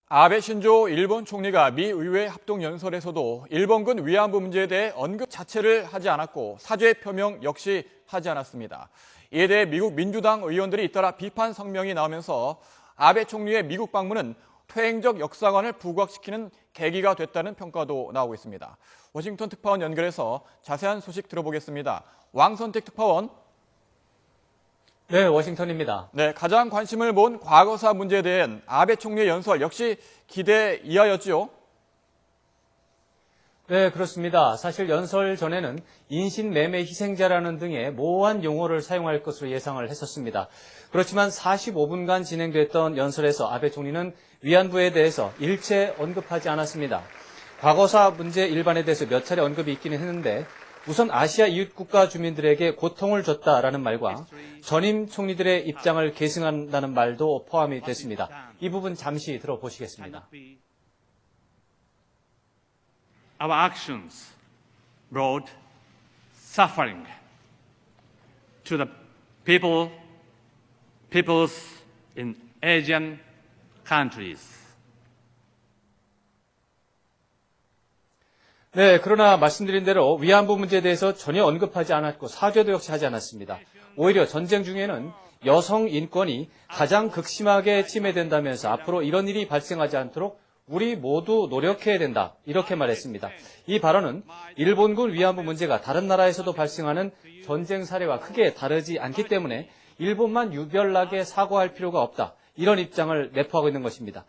아베 신조 일본 총리가 미 의회 합동 연설에서도 일본군 위안부 문제에 대해 언급 자체를 하지 않았고 사죄 표명 역시 하지 않았습니다. 이에 대해 미국 민주당 의원들이 잇따라 비판 성명이 나오면서 아베 총리의 미국 방문은 퇴행적 역사관을 부각시키는 계기가 됐다는 평가도 나오고 있습니다. 워싱턴 특파원 연결해서 자세한 소식 들어보겠습니다. 왕선택 특파원. 네, 워싱턴입니다. 네, 가장 관심을 모은 과거사 문제에 대한 아베 총리의 연설 역시 기대 이하였지요? 네, 그렇습니다. 사실 연설 전에는 인신매매 희생자라는 등의 모호한 용어를 사용할 것으로 예상을 했었습니다. 그렇지만 45분간 진행됐던 연설에서 아베 총리는 위안부에 대해서 일체 언급하지 않았습니다. 과거사 문제 일반에 대해서 몇 차례 언급이 있기는 했는데 우선 아시아 이웃국가 주민들에게 고통을 줬다라는 말과 전임 총리들의 입장을 계승한다는 말도 포함이 됐습니다. 이 부분 잠시 들어보시겠습니다. Our actions brought suffering to the peoples in Asian countries. 네, 그러나 말씀드린 대로 위안부 문제에 대해서 전혀 언급하지 않았고 사죄도 역시 하지 않았습니다. 오히려 전쟁 중에는 여성 인권이 가장 극심하게 침해된다면서 앞으로 이런 일이 발생하지 않도록 우리 모두 노력해야 된다, 이렇게 말했습니다. 이 발언은 일본군 위안부 문제가 다른 나라에서도 발생하는 전쟁 사례와 크게 다르지 않기 때문에 일본만 유별나게 사과할 필요가 없다, 이런 입장을 내포하고 있는 것입니다.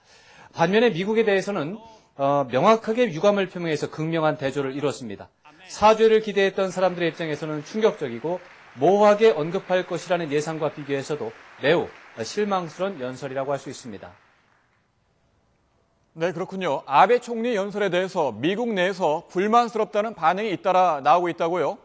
반면에 미국에 대해서는 명확하게 유감을 표명해서 극명한 대조를 이뤘습니다. 사죄를 기대했던 사람들의 입장에서는 충격적이고 모호하게 언급할 것이라는 예상과 비교해서도 매우 실망스러운 연설이라고 할 수 있습니다. 네, 그렇군요. 아베 총리 연설에 대해서 미국 내에서 불만스럽다는 반응이 잇따라 나오고 있다고요?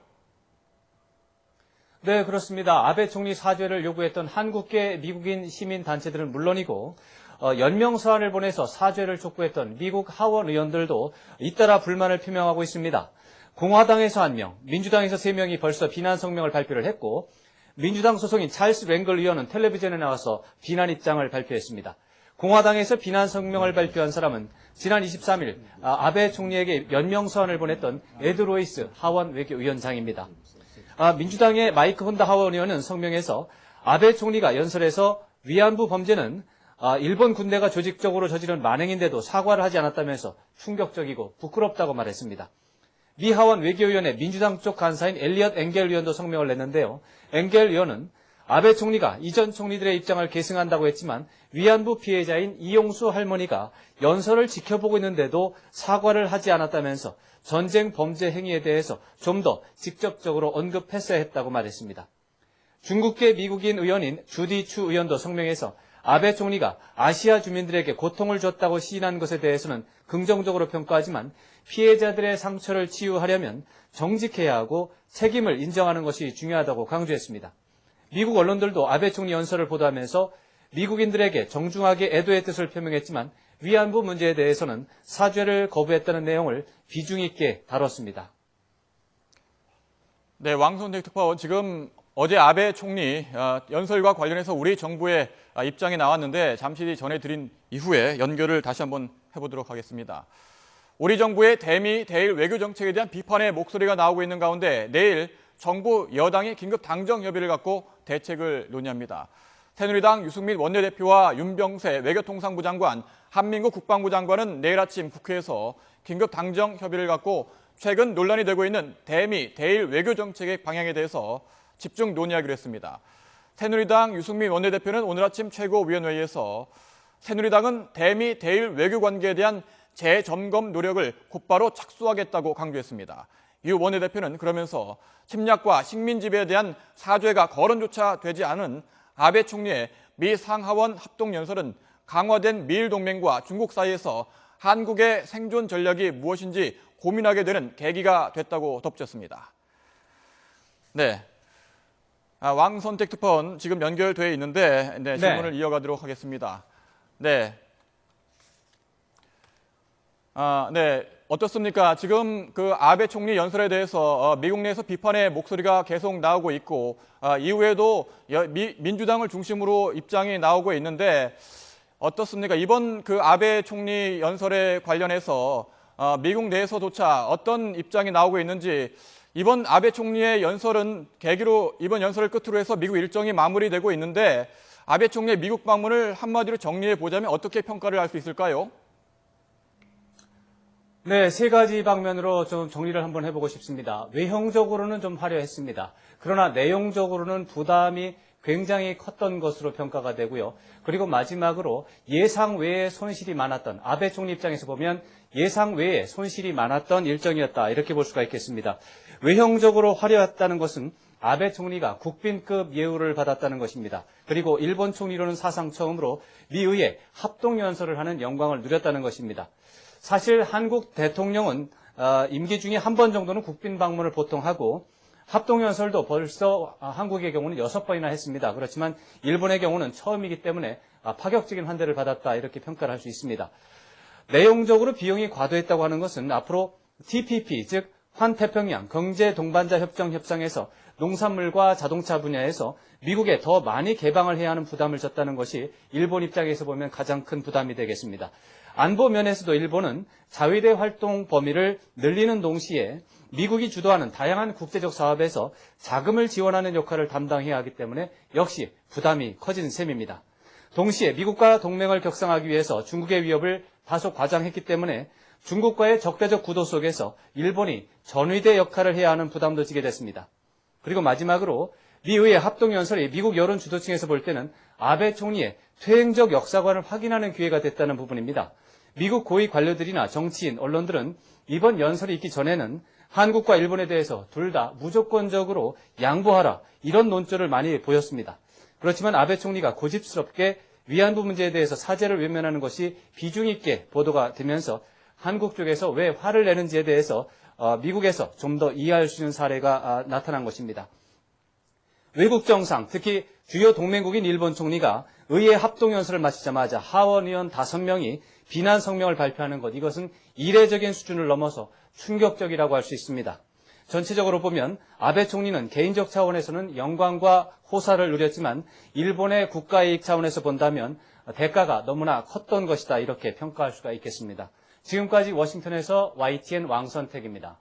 네, 그렇습니다. 아베 총리 사죄를 요구했던 한국계 미국인 시민단체들은 물론이고 연명서한을 보내서 사죄를 촉구했던 미국 하원 의원들도 잇따라 불만을 표명하고 있습니다. 공화당에서 1명, 민주당에서 3명이 벌써 비난 성명을 발표를 했고 민주당 소속인 찰스 랭글 의원은 텔레비전에 나와서 비난 입장을 발표했습니다. 공화당에서 비난 성명을 발표한 사람은 지난 23일 아베 총리에게 연명서한을 보냈던 에드 로이스 하원 외교위원장입니다. 민주당의 마이크 혼다 하원 의원은 성명에서 아베 총리가 연설에서 위안부 범죄는 일본 군대가 조직적으로 저지른 만행인데도 사과를 하지 않았다면서 충격적이고 부끄럽다고 말했습니다. 미 하원 외교위원회 민주당 쪽 간사인 엘리엇 엥겔 의원도 성명을 냈는데요. 엥겔 의원은 아베 총리가 이전 총리들의 입장을 계승한다고 했지만 위안부 피해자인 이용수 할머니가 연설을 지켜보고 있는데도 사과를 하지 않았다면서 전쟁 범죄 행위에 대해서 좀 더 직접적으로 언급했어야 했다고 말했습니다. 중국계 미국인 의원인 주디 추 의원도 성명에서 아베 총리가 아시아 주민들에게 고통을 줬다고 시인한 것에 대해서는 긍정적으로 평가하지만 피해자들의 상처를 치유하려면 정직해야 하고 책임을 인정하는 것이 중요하다고 강조했습니다. 미국 언론들도 아베 총리 연설을 보도하면서 미국인들에게 정중하게 애도의 뜻을 표명했지만 위안부 문제에 대해서는 사죄를 거부했다는 내용을 비중 있게 다뤘습니다. 네, 왕선택 특파원, 지금 어제 아베 총리 연설과 관련해서 우리 정부의 입장이 나왔는데 잠시 뒤 전해드린 이후에 연결을 다시 한번 해보도록 하겠습니다. 우리 정부의 대미, 대일 외교 정책에 대한 비판의 목소리가 나오고 있는 가운데 내일 정부 여당이 긴급 당정 협의를 갖고 대책을 논의합니다. 새누리당 유승민 원내대표와 윤병세 외교통상부 장관, 한민국 국방부 장관은 내일 아침 국회에서 긴급 당정 협의를 갖고 최근 논란이 되고 있는 대미, 대일 외교 정책의 방향에 대해서 집중 논의하기로 했습니다. 새누리당 유승민 원내대표는 오늘 아침 최고위원회의에서 새누리당은 대미, 대일 외교 관계에 대한 재점검 노력을 곧바로 착수하겠다고 강조했습니다. 유 원내대표는 그러면서 침략과 식민 지배에 대한 사죄가 거론조차 되지 않은 아베 총리의 미 상하원 합동연설은 강화된 미일 동맹과 중국 사이에서 한국의 생존 전략이 무엇인지 고민하게 되는 계기가 됐다고 덧붙였습니다. 네, 왕선택 특파원 지금 연결되어 있는데 질문을 이어가도록 하겠습니다. 네. 네, 어떻습니까? 지금 그 아베 총리 연설에 대해서 미국 내에서 비판의 목소리가 계속 나오고 있고 이후에도 민주당을 중심으로 입장이 나오고 있는데 어떻습니까? 이번 그 아베 총리 연설에 관련해서 미국 내에서조차 어떤 입장이 나오고 있는지, 이번 아베 총리의 연설은 계기로 이번 연설을 끝으로 해서 미국 일정이 마무리되고 있는데 아베 총리의 미국 방문을 한마디로 정리해 보자면 어떻게 평가를 할 수 있을까요? 네, 세 가지 방면으로 좀 정리를 한번 해보고 싶습니다. 외형적으로는 좀 화려했습니다. 그러나 내용적으로는 부담이 굉장히 컸던 것으로 평가가 되고요. 그리고 마지막으로 예상 외에 손실이 많았던, 아베 총리 입장에서 보면 예상 외에 손실이 많았던 일정이었다, 이렇게 볼 수가 있겠습니다. 외형적으로 화려했다는 것은 아베 총리가 국빈급 예우를 받았다는 것입니다. 그리고 일본 총리로는 사상 처음으로 미의회 합동연설을 하는 영광을 누렸다는 것입니다. 사실 한국 대통령은 임기 중에 한 번 정도는 국빈 방문을 보통 하고 합동연설도 벌써 한국의 경우는 6번이나 했습니다. 그렇지만 일본의 경우는 처음이기 때문에 파격적인 환대를 받았다, 이렇게 평가를 할 수 있습니다. 내용적으로 비용이 과도했다고 하는 것은 앞으로 TPP, 즉 환태평양 경제동반자 협정 협상에서 농산물과 자동차 분야에서 미국에 더 많이 개방을 해야 하는 부담을 졌다는 것이 일본 입장에서 보면 가장 큰 부담이 되겠습니다. 안보 면에서도 일본은 자위대 활동 범위를 늘리는 동시에 미국이 주도하는 다양한 국제적 사업에서 자금을 지원하는 역할을 담당해야 하기 때문에 역시 부담이 커진 셈입니다. 동시에 미국과 동맹을 격상하기 위해서 중국의 위협을 다소 과장했기 때문에 중국과의 적대적 구도 속에서 일본이 전위대 역할을 해야 하는 부담도 지게 됐습니다. 그리고 마지막으로 미의회 합동연설이 미국 여론 주도층에서 볼 때는 아베 총리의 퇴행적 역사관을 확인하는 기회가 됐다는 부분입니다. 미국 고위 관료들이나 정치인, 언론들은 이번 연설이 있기 전에는 한국과 일본에 대해서 둘 다 무조건적으로 양보하라, 이런 논조를 많이 보였습니다. 그렇지만 아베 총리가 고집스럽게 위안부 문제에 대해서 사죄를 외면하는 것이 비중 있게 보도가 되면서 한국 쪽에서 왜 화를 내는지에 대해서 미국에서 좀 더 이해할 수 있는 사례가 나타난 것입니다. 외국 정상, 특히 주요 동맹국인 일본 총리가 의회 합동연설을 마치자마자 하원 의원 5명이 비난 성명을 발표하는 것, 이것은 이례적인 수준을 넘어서 충격적이라고 할 수 있습니다. 전체적으로 보면 아베 총리는 개인적 차원에서는 영광과 호사를 누렸지만 일본의 국가이익 차원에서 본다면 대가가 너무나 컸던 것이다, 이렇게 평가할 수가 있겠습니다. 지금까지 워싱턴에서 YTN 왕선택입니다.